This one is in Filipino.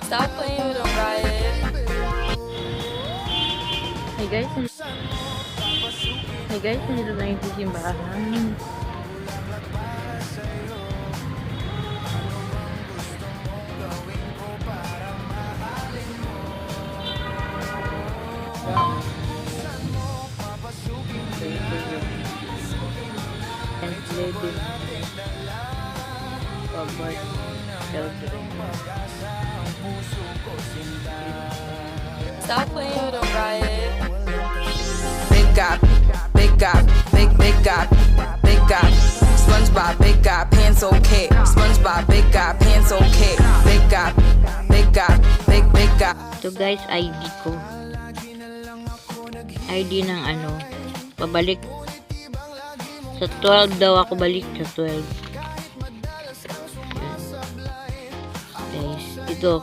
Stop playing with them, Riot. Hey guys, nandito na yung simbahan. And living covered children. Stop playing with them, Riot. Big God, big God, big God, big God. SpongeBob, big God, pants okay. SpongeBob, big God, pants okay. Big God, big God, big God. So guys, ID ko. ID ng pabalik. Sa 12 daw ako balik, sa 12. Guys, ito,